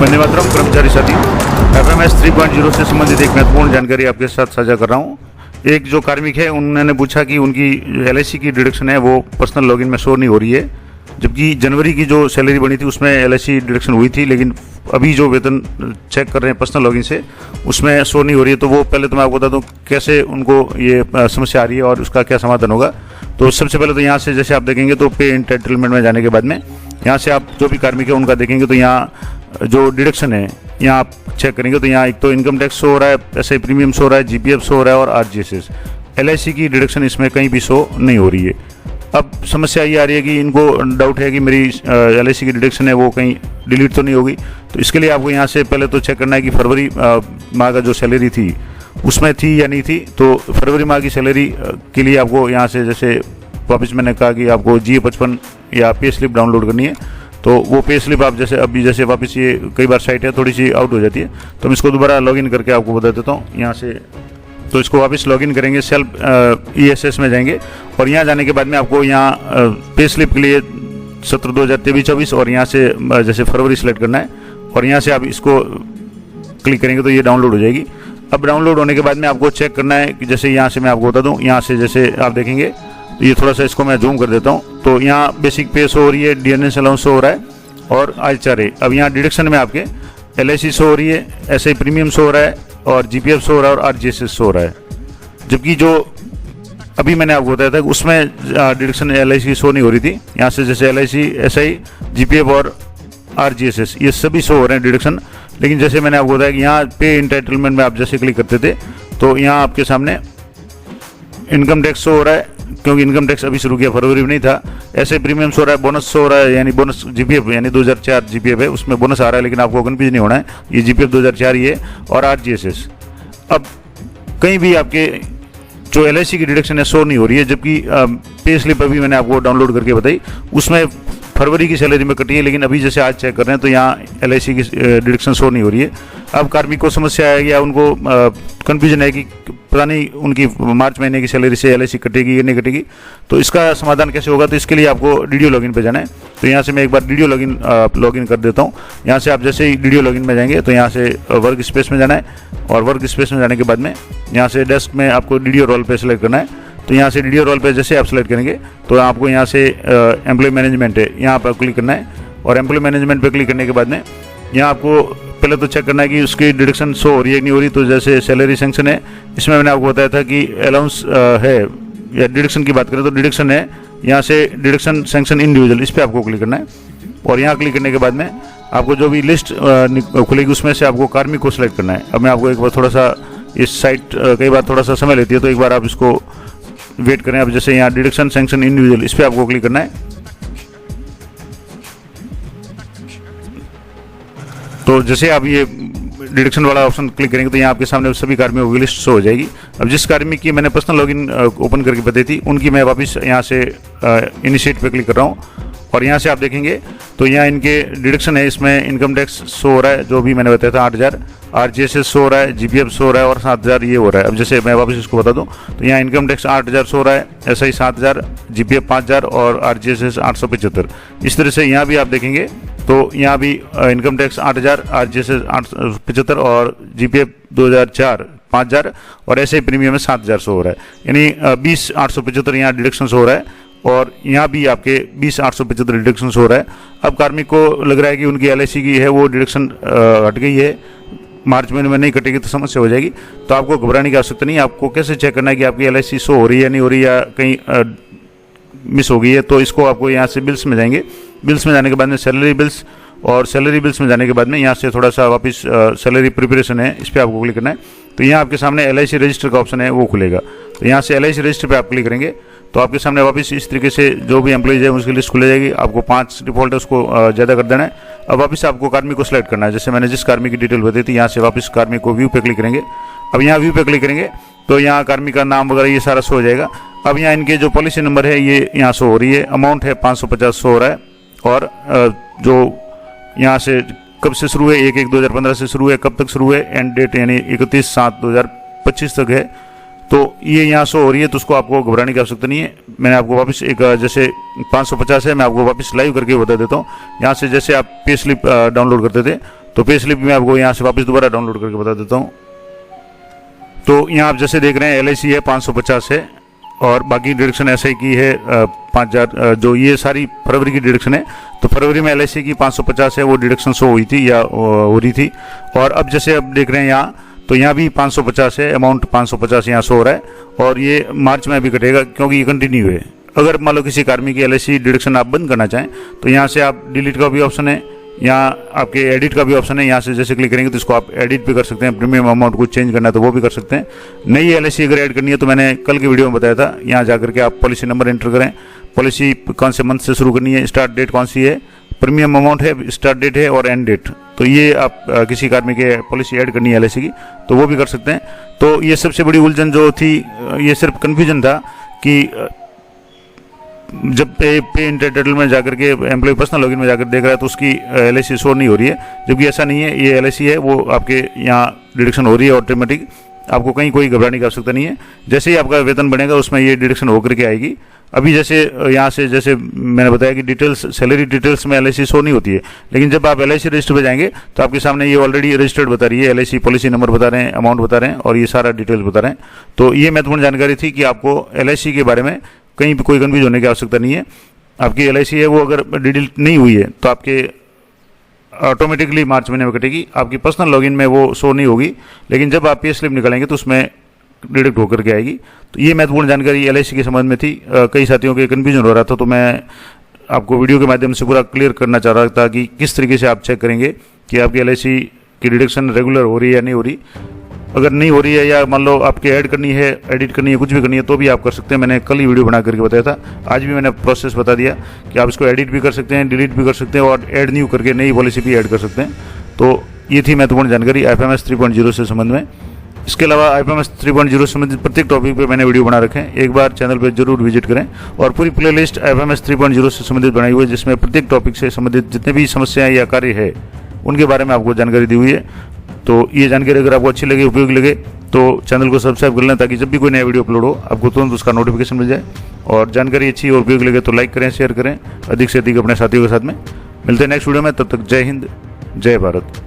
वंदे मातरम कर्मचारी साथी, FMS 3.0 से संबंधित एक महत्वपूर्ण जानकारी आपके साथ साझा कर रहा हूँ। एक जो कार्मिक है उन्होंने पूछा कि उनकी LIC की डिडक्शन है वो पर्सनल लॉगिन में शो नहीं हो रही है, जबकि जनवरी की जो सैलरी बनी थी उसमें LIC डिडक्शन हुई थी, लेकिन अभी जो वेतन चेक कर रहे हैं पर्सनल लॉगिन से उसमें शो नहीं हो रही है। तो वो पहले तो मैं आपको बता दूँ कैसे उनको ये समस्या आ रही है और उसका क्या समाधान होगा। तो सबसे पहले तो यहाँ से जैसे आप देखेंगे तो पे एंटाइटलमेंट में जाने के बाद में यहाँ से आप जो भी कार्मिक है उनका देखेंगे तो यहाँ जो डिडक्शन है यहाँ आप चेक करेंगे तो यहाँ एक तो इनकम टैक्स शो हो रहा है, SI प्रीमियम शो हो रहा है, GPF शो हो रहा है और RGSS। LIC की डिडक्शन इसमें कहीं भी शो नहीं हो रही है। अब समस्या ये आ रही है कि इनको डाउट है कि मेरी LIC की डिडक्शन है वो कहीं डिलीट तो नहीं होगी। तो इसके लिए आपको यहाँ से पहले तो चेक करना है कि फरवरी माह का जो सैलरी थी उसमें थी या नहीं थी। तो फरवरी माह की सैलरी के लिए आपको यहाँ से जैसे वापस मैंने कहा कि आपको GA55 या पे स्लिप डाउनलोड करनी है। तो वो पे स्लिप आप जैसे अभी जैसे वापस ये कई बार साइट है थोड़ी सी आउट हो जाती है तो मैं इसको दोबारा लॉगिन करके आपको बता देता हूँ यहाँ से। तो इसको वापस लॉगिन करेंगे, सेल्फ ESS में जाएंगे और यहाँ जाने के बाद में आपको यहाँ पे स्लिप के लिए सत्र 2023-24 और यहाँ से जैसे फरवरी सेलेक्ट करना है और यहाँ से आप इसको क्लिक करेंगे तो ये डाउनलोड हो जाएगी। अब डाउनलोड होने के बाद में आपको चेक करना है कि जैसे यहाँ से मैं आपको बता दूँ, यहाँ से जैसे आप देखेंगे तो ये थोड़ा सा इसको मैं जूम कर देता हूँ। तो यहाँ बेसिक पे शो हो रही है, DNS अलाउंस शो हो रहा है और IHRA। अब यहाँ डिडक्शन में आपके LIC शो हो रही है, SI प्रीमियम शो हो रहा है और GPF शो हो रहा है और RGSS शो हो रहा है। जबकि जो अभी मैंने आपको बताया था उसमें डिडक्शन LIC की शो नहीं हो रही थी। यहाँ से जैसे LIC, SI, GPF और RGSS ये सभी शो हो रहे हैं डिडक्शन। लेकिन जैसे मैंने आपको बताया कि यहाँ पे एंटाइटलमेंट में आप जैसे क्लिक करते थे तो यहाँ आपके सामने इनकम टैक्स शो हो रहा है, क्योंकि इनकम टैक्स अभी शुरू किया, फरवरी में नहीं था। ऐसे प्रीमियम शो हो रहा है, बोनस शो हो रहा है, यानी बोनस GPF यानी 2004 GPF है, उसमें बोनस आ रहा है, लेकिन आपको कन्फ्यूज नहीं होना है, ये GPF 2004 ही है और RGSS। अब कहीं भी आपके जो LIC की डिडक्शन है शो नहीं हो रही है, जबकि पे स्लिप अभी मैंने आपको डाउनलोड करके बताई उसमें फरवरी की सैलरी में कटी है, लेकिन अभी जैसे आज चेक कर रहे हैं तो यहाँ LIC की डिडक्शन शो नहीं हो रही है। अब कार्मिक को समस्या है या उनको कन्फ्यूजन है कि पता नहीं उनकी मार्च महीने की सैलरी से LIC कटेगी या नहीं कटेगी, तो इसका समाधान कैसे होगा। तो इसके लिए आपको DDO लॉगिन पे जाना है। तो यहाँ से मैं एक बार DDO लॉगिन कर देता हूँ। यहाँ से आप जैसे ही DDO लॉगिन में जाएंगे तो यहाँ से वर्क स्पेस में जाना है और वर्क स्पेस में जाने के बाद में यहाँ से डेस्क में आपको DDO रोल पे सेलेक्ट करना है। तो यहाँ से DDO रोल पे जैसे आप सेलेक्ट करेंगे तो आपको यहाँ से एम्प्लॉय मैनेजमेंट है, यहाँ पर क्लिक करना है और एम्प्लॉय मैनेजमेंट पे क्लिक करने के बाद में यहाँ आपको पहले तो चेक करना है कि उसकी डिडक्शन शो हो रही है कि नहीं हो रही। तो जैसे सैलरी सेंक्शन है, इसमें मैंने आपको बताया था कि अलाउंस है या डिडक्शन की बात करें तो डिडक्शन है, यहाँ से डिडक्शन सेंक्शन इंडिविजुअल इस पर आपको क्लिक करना है और यहाँ क्लिक करने के बाद में आपको जो भी लिस्ट खुलेगी उसमें से आपको कार्मिक को सिलेक्ट करना है। अब मैं आपको एक बार थोड़ा सा इस साइट कई बार थोड़ा सा समय लेती है तो एक बार आप इसको वेट करें। अब जैसे यहाँ डिडक्शन सेंक्शन इंडिविजुअल इस पर आपको क्लिक करना है। तो जैसे आप ये डिडक्शन वाला ऑप्शन क्लिक करेंगे तो यहाँ आपके सामने सभी कार्मिकों की लिस्ट शो हो जाएगी। अब जिस कार्मिक की मैंने पर्सनल लॉगिन ओपन करके बताई थी उनकी मैं वापस यहाँ से इनिशिएट पे क्लिक कर रहा हूँ और यहाँ से आप देखेंगे तो यहाँ इनके डिडक्शन है, इसमें इनकम टैक्स शो हो रहा है जो भी मैंने बताया था 8,000, RGSS शो हो रहा है, GPF शो हो रहा है और 7,000 ये हो रहा है। अब जैसे मैं वापस इसको बता दूं तो यहाँ इनकम टैक्स 8,000 शो हो रहा है, SI 7,000, GPF 5,000 और RGSS 875। इस तरह से यहाँ भी आप देखेंगे तो यहाँ भी इनकम टैक्स 8,000, RGSS 875 और GPF 2004 5,000 और ऐसे प्रीमियम में 7,000 शो हो रहा है, यानी 20,875 यहाँ डिडक्शन हो रहा है और यहाँ भी आपके 20,875 डिडक्शन हो रहा है। अब कार्मिक को लग रहा है कि उनकी LIC की है वो डिडक्शन हट गई है, मार्च महीने में नहीं कटेगी तो समस्या हो जाएगी। तो आपको घबराने की आवश्यकता नहीं है। आपको कैसे चेक करना है कि आपकी LIC शो हो रही है या नहीं हो रही या कहीं मिस हो गई है। तो इसको आपको यहाँ से बिल्स में जाएंगे, बिल्स में जाने के बाद में सैलरी बिल्स और सैलरी बिल्स में जाने के बाद में यहाँ से थोड़ा सा वापस सैलरी प्रिपरेशन है इस पर आपको क्लिक करना है। तो यहाँ आपके सामने LIC रजिस्टर का ऑप्शन है वो खुलेगा। तो यहाँ से LIC रजिस्टर पे आप क्लिक करेंगे तो आपके सामने वापस इस तरीके से जो भी एम्प्लॉइज है उसकी लिस्ट खुल जाएगी। आपको 5 डिफॉल्ट है उसको ज़्यादा कर देना है। अब वापस आपको कार्मिक को सिलेक्ट करना है, जैसे मैंने जिस कार्मिक की डिटेल बताई थी यहाँ से वापस कार्मिक को व्यू पे क्लिक करेंगे। अब यहाँ व्यू पे क्लिक करेंगे तो यहाँ कार्मिक का नाम वगैरह ये सारा शो हो जाएगा। अब यहाँ इनके जो पॉलिसी नंबर है ये यहाँ शो हो रही है, अमाउंट है 550 शो हो रहा है और जो यहाँ से कब से शुरू है 1/1/2015 से शुरू है, कब तक शुरू है, एंड डेट यानी 31/7/2025 तक है। तो ये यहाँ शो हो रही है तो उसको आपको घबराने की आवश्यकता नहीं है। मैंने आपको वापस एक जैसे 550 है मैं आपको वापस लाइव करके बता देता हूँ। यहाँ से जैसे आप पे स्लिप डाउनलोड करते थे तो पे स्लिप मैं आपको यहाँ से वापस दोबारा डाउनलोड करके बता देता हूँ। तो यहाँ आप जैसे देख रहे हैं LIC है 550 है और बाकी डिडक्शन ऐसे की है 5000, जो ये सारी फरवरी की डिडक्शन है। तो फरवरी में LIC की 550 है, वो डिडक्शन शो हुई थी या हो रही थी। और अब जैसे अब देख रहे हैं यहाँ, तो यहाँ भी 550 है, अमाउंट 550 यहाँ शो हो रहा है और ये मार्च में भी कटेगा क्योंकि ये कंटिन्यू है। अगर मान लो किसी कार्मिक की LIC डिडक्शन आप बंद करना चाहें तो यहाँ से आप डिलीट का भी ऑप्शन है, यहाँ आपके एडिट का भी ऑप्शन है। यहाँ से जैसे क्लिक करेंगे तो इसको आप एडिट भी कर सकते हैं, प्रीमियम अमाउंट को चेंज करना है तो वो भी कर सकते हैं। नई LIC अगर ऐड करनी है तो मैंने कल की वीडियो में बताया था, यहाँ जाकर के आप पॉलिसी नंबर एंटर करें, पॉलिसी कौन से मंथ से शुरू करनी है, स्टार्ट डेट कौन सी है, प्रीमियम अमाउंट है, स्टार्ट डेट है और एंड डेट। तो ये आप किसी कार्मिक के पॉलिसी ऐड करनी है LIC की तो वो भी कर सकते हैं। तो ये सबसे बड़ी उलझन जो थी, ये सिर्फ कन्फ्यूजन था कि जब पे इंटरटेल में जाकर के एम्प्लॉय पर्सनल लॉगिन में जाकर देख रहा है तो उसकी LIC शो नहीं हो रही है, जबकि ऐसा नहीं है। ये LIC है वो आपके यहाँ डिडक्शन हो रही है ऑटोमेटिक, आपको कहीं कोई घबराने की आवश्यकता नहीं है। जैसे ही आपका वेतन बढ़ेगा उसमें ये डिडक्शन होकर के आएगी। अभी जैसे यहाँ से जैसे मैंने बताया कि डिटेल्स, सैलरी डिटेल्स में LIC शो नहीं होती है, लेकिन जब आप LIC रजिस्टर पे जाएंगे तो आपके सामने ये ऑलरेडी रजिस्टर्ड बता रही है, LIC पॉलिसी नंबर बता रहे हैं, अमाउंट बता रहे हैं और ये सारा डिटेल्स बता रहे हैं। तो ये महत्वपूर्ण जानकारी थी कि आपको LIC के बारे में कहीं भी कोई कन्फ्यूज होने की आवश्यकता नहीं है। आपकी LIC है वो अगर डिलीट नहीं हुई है तो आपके ऑटोमेटिकली मार्च महीने में कटेगी, आपकी पर्सनल लॉगिन में वो शो नहीं होगी, लेकिन जब आप पे स्लिप निकालेंगे तो उसमें डिडक्ट होकर के आएगी। तो ये महत्वपूर्ण जानकारी LIC के संबंध में थी। कई साथियों के कन्फ्यूजन हो रहा था तो मैं आपको वीडियो के माध्यम से पूरा क्लियर करना चाह रहा था कि किस तरीके से आप चेक करेंगे कि आपकी LIC की डिडक्शन रेगुलर हो रही है या नहीं हो रही। अगर नहीं हो रही है या मान लो आपके ऐड करनी है, एडिट करनी है, कुछ भी करनी है तो भी आप कर सकते हैं। मैंने कल ही वीडियो बना करके बताया था, आज भी मैंने प्रोसेस बता दिया कि आप इसको एडिट भी कर सकते हैं, डिलीट भी कर सकते हैं और ऐड न्यू करके नई पॉलिसी भी ऐड कर सकते हैं। तो ये थी महत्वपूर्ण जानकारी IFMS 3.0 से संबंध में। इसके अलावा IFMS 3.0 से संबंधित प्रत्येक टॉपिक पे मैंने वीडियो बना रखे हैं, एक बार चैनल पे जरूर विजिट करें। और पूरी प्लेलिस्ट IFMS 3.0 से संबंधित बनाई हुई है, जिसमें प्रत्येक टॉपिक से संबंधित जितने भी समस्याएं या कार्य है उनके बारे में आपको जानकारी दी हुई है। तो ये जानकारी अगर आपको अच्छी लगे, उपयोगी लगे तो चैनल को सब्सक्राइब कर लें ताकि जब भी कोई नया वीडियो अपलोड हो आपको तुरंत उसका नोटिफिकेशन मिल जाए। और जानकारी अच्छी और उपयोगी लगे तो लाइक करें, शेयर करें अधिक से अधिक अपने साथियों के साथ में। मिलते हैं नेक्स्ट वीडियो में, तब तक जय हिंद, जय भारत।